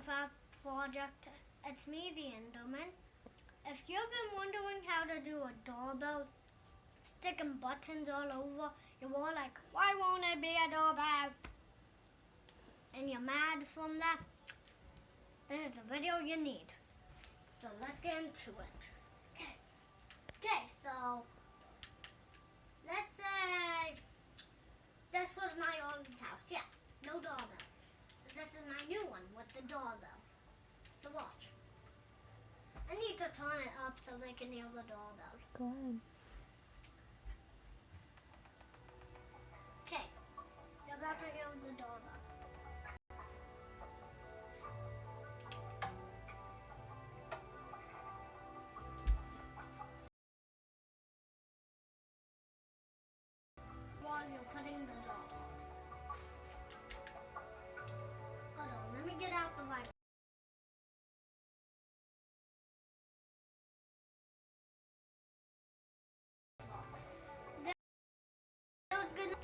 Minecraft project. It's me, the Enderman. If you've been wondering how to do a doorbell, sticking buttons all over, you're all like, why won't it be a doorbell? And you're mad from that, this is the video you need. So let's get into it. Okay, so let's say this was my old house. Yeah, no doorbell. This is my new one with the doorbell. So watch. I need to turn it up so they can hear the doorbell. Go ahead. Okay, you're about to hear the doorbell. While you're putting the door. Hold on, let me get out the right.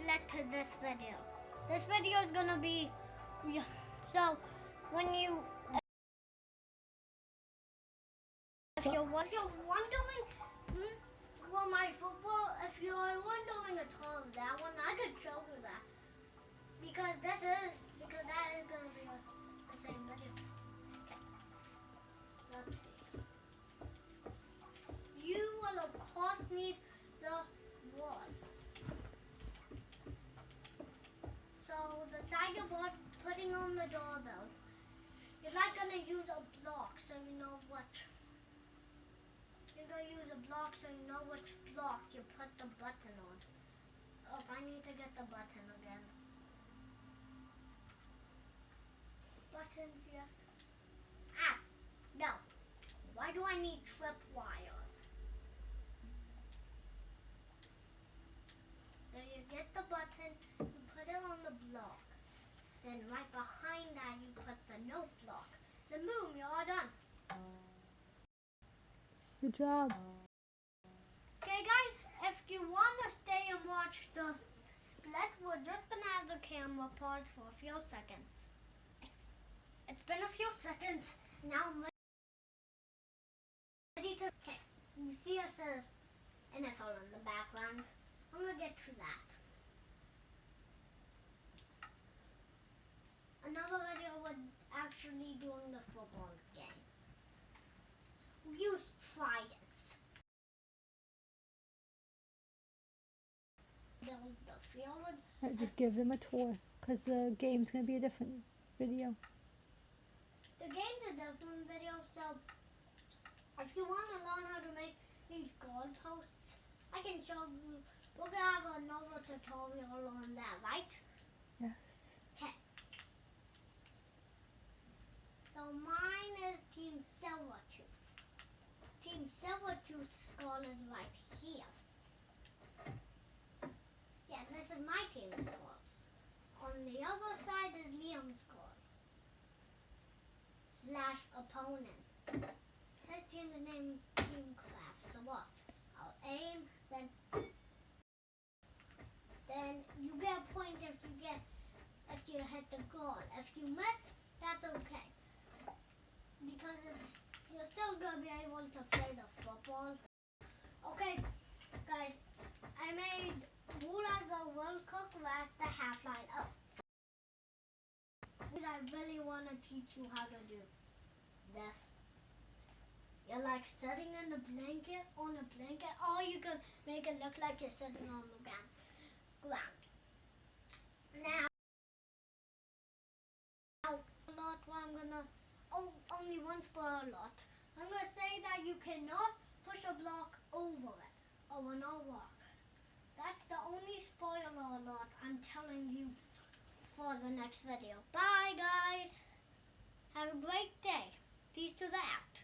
Led to this video. This video is gonna be so when you if you're wondering well my football if you're wondering at all of that one I could show you that because that is gonna be the same video. Okay. Let's see. You will of course need the wall. So the side you're putting on the doorbell, you're not gonna use a block so you know which. You're gonna use a block so you know which block you put the button on. Oh, I need to get the button again. Buttons, yes. Ah, no. Why do I need trip wires? So you get the button, you put it on the block. Then right behind that you put the no block. Then boom, you're all done. Good job. Okay guys, if you want to stay and watch the split, we're just going to have the camera pause for a few seconds. It's been a few seconds. Now I'm ready to... Okay, you see it says NFL in the background. I'm going to get to that. Another video was actually doing the football game. We used tridents. Build the field. Right, just give them a tour because the game's going to be a different video. The game's a different video, so if you want to learn how to make these goalposts, I can show you. We're going to have another tutorial on that, right? Yes. Okay. So mine is Team Silvertooth. Team Silvertooth's skull is right here. Yeah, this is my team's skull. On the other side is Liam's skull. / opponent. His team is named Team Craft. So watch. I'll aim, then you get a point if you hit the goal. If you miss, that's okay. Because you're still gonna be able to play the football. Okay, guys, I made the World Cup last the half line up. Because I really want to teach you how to do this. You're like sitting in a blanket, or you can make it look like you're sitting on the ground. Now, a lot where I'm gonna, only one spoiler alert. I'm gonna say that you cannot push a block over it, or will not work. That's the only spoiler alert I'm telling you for the next video. Bye guys! Have a great day. Peace to the out.